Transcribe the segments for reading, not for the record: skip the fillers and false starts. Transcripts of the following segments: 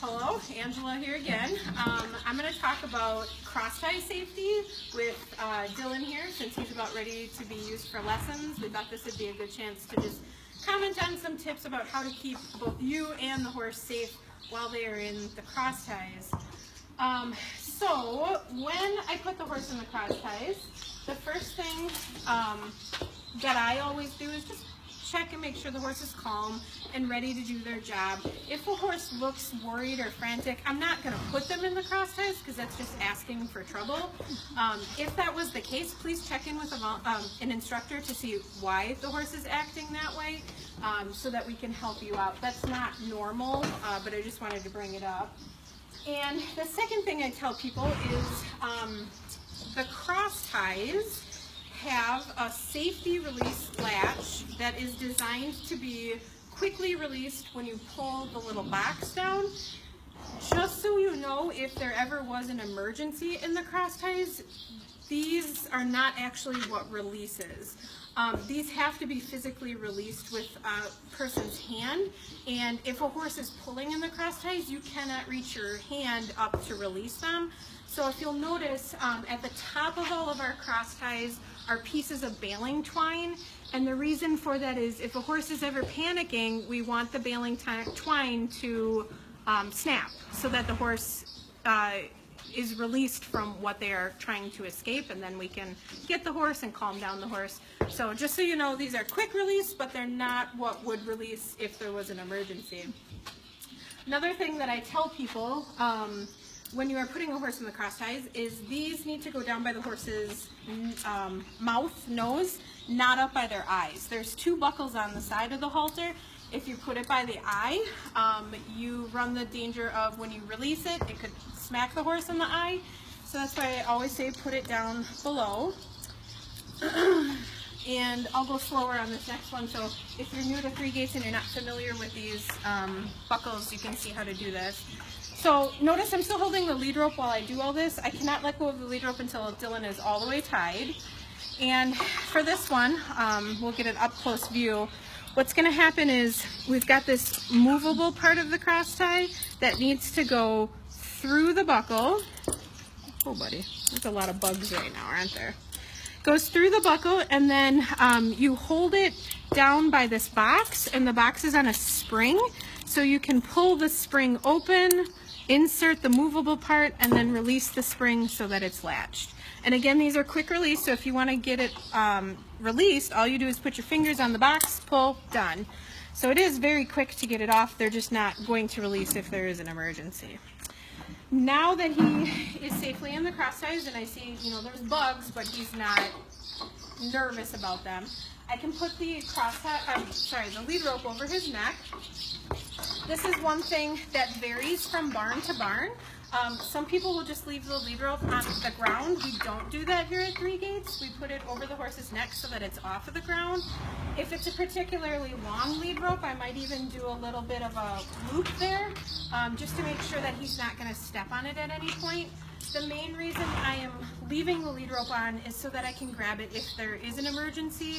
Hello, Angela here again. I'm going to talk about cross tie safety with Dylan here, since he's about ready to be used for lessons. We thought this would be a good chance to just comment on some tips about how to keep both you and the horse safe while they are in the cross ties. So when I put the horse in the cross ties, the first thing that I always do is just check and make sure the horse is calm and ready to do their job. If a horse looks worried or frantic, I'm not going to put them in the cross ties because that's just asking for trouble. If that was the case, please check in with an instructor to see why the horse is acting that way, so that we can help you out. That's not normal, but I just wanted to bring it up. And the second thing I tell people is the cross ties have a safety release latch that is designed to be quickly released when you pull the little box down. Just so you know, if there ever was an emergency in the cross ties, these are not actually what releases. These have to be physically released with a person's hand, and if a horse is pulling in the cross ties, you cannot reach your hand up to release them. So if you'll notice, at the top of all of our cross ties are pieces of baling twine, and the reason for that is if a horse is ever panicking, we want the baling twine to snap so that the horse is released from what they are trying to escape, and then we can get the horse and calm down the horse. So just so you know, these are quick release, but they're not what would release if there was an emergency. Another thing that I tell people when you are putting a horse in the cross ties is these need to go down by the horse's mouth, nose, not up by their eyes. There's two buckles on the side of the halter. If you put it by the eye, you run the danger of when you release it, it could smack the horse in the eye. So that's why I always say put it down below. And I'll go slower on this next one, so if you're new to Three Gates and you're not familiar with these buckles, you can see how to do this. So notice I'm still holding the lead rope while I do all this. I cannot let go of the lead rope until Dylan is all the way tied. And for this one, we'll get an up-close view. What's going to happen is we've got this movable part of the cross tie that needs to go through the buckle. Oh, buddy, there's a lot of bugs right now, aren't there? Goes through the buckle, and then you hold it down by this box, and the box is on a spring, so you can pull the spring open, insert the movable part, and then release the spring so that it's latched. And again, these are quick release, so if you want to get it released, all you do is put your fingers on the box, pull, done. So it is very quick to get it off. They're just not going to release if there is an emergency. Now that he is safely in the cross ties, and I see, you know, there's bugs, but he's not nervous about them, I can put the the lead rope over his neck. This is one thing that varies from barn to barn. Some people will just leave the lead rope on the ground. We don't do that here at Three Gates. We put it over the horse's neck so that it's off of the ground. If it's a particularly long lead rope, I might even do a little bit of a loop there, just to make sure that he's not going to step on it at any point. The main reason I am leaving the lead rope on is so that I can grab it if there is an emergency.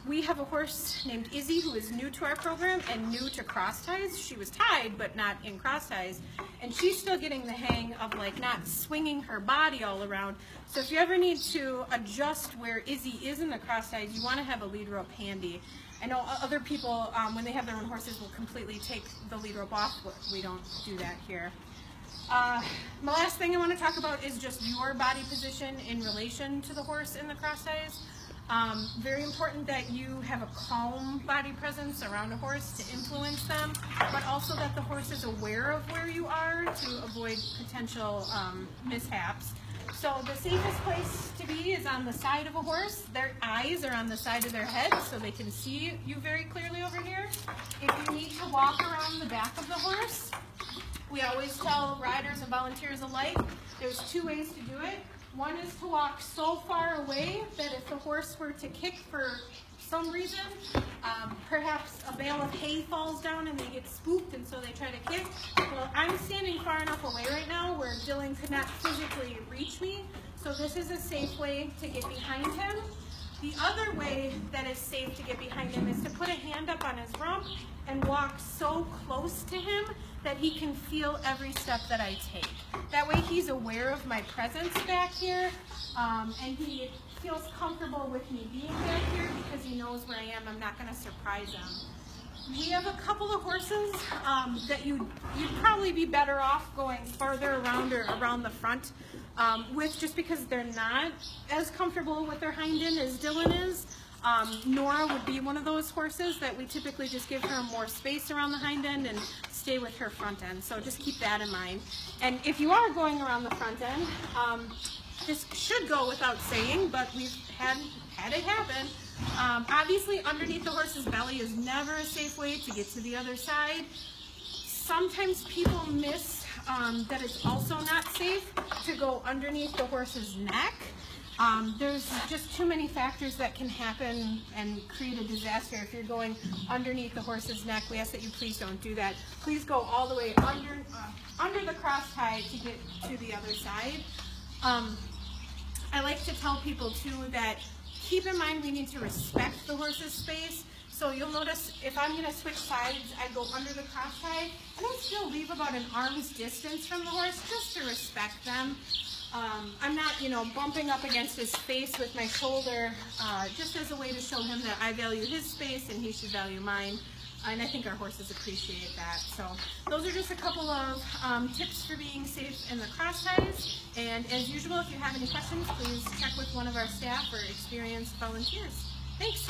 We have a horse named Izzy who is new to our program and new to cross ties. She was tied but not in cross ties, and she's still getting the hang of like not swinging her body all around. So if you ever need to adjust where Izzy is in the cross ties, you want to have a lead rope handy. I know other people, when they have their own horses, will completely take the lead rope off, but we don't do that here. My last thing I want to talk about is just your body position in relation to the horse in the cross ties. Very important that you have a calm body presence around a horse to influence them, but also that the horse is aware of where you are to avoid potential mishaps. So the safest place to be is on the side of a horse. Their eyes are on the side of their head so they can see you very clearly over here. If you need to walk around the back of the horse, we always tell riders and volunteers alike, there's two ways to do it. One is to walk so far away that if the horse were to kick for some reason, perhaps a bale of hay falls down and they get spooked and so they try to kick. Well, I'm standing far enough away right now where Dylan could not physically reach me, so this is a safe way to get behind him. The other way that is safe to get behind him is to put a hand up on his rump and walk so close to him that he can feel every step that I take. That way he's aware of my presence back here, and he feels comfortable with me being back here because he knows where I am. I'm not going to surprise him. We have a couple of horses that you'd probably be better off going farther around or around the front with, just because they're not as comfortable with their hind end as Dylan is. Nora would be one of those horses that we typically just give her more space around the hind end and stay with her front end. So just keep that in mind. And if you are going around the front end, this should go without saying, but we've had it happen. Obviously, underneath the horse's belly is never a safe way to get to the other side. Sometimes people miss that it's also not safe to go underneath the horse's neck. There's just too many factors that can happen and create a disaster if you're going underneath the horse's neck. We ask that you please don't do that. Please go all the way under the cross tie to get to the other side. I like to tell people too that keep in mind we need to respect the horse's space. So you'll notice if I'm going to switch sides, I go under the cross tie, and I still leave about an arm's distance from the horse just to respect them. I'm not, bumping up against his face with my shoulder, just as a way to show him that I value his space and he should value mine. And I think our horses appreciate that. So those are just a couple of tips for being safe in the cross ties. And as usual, if you have any questions, please check with one of our staff or experienced volunteers. Thanks.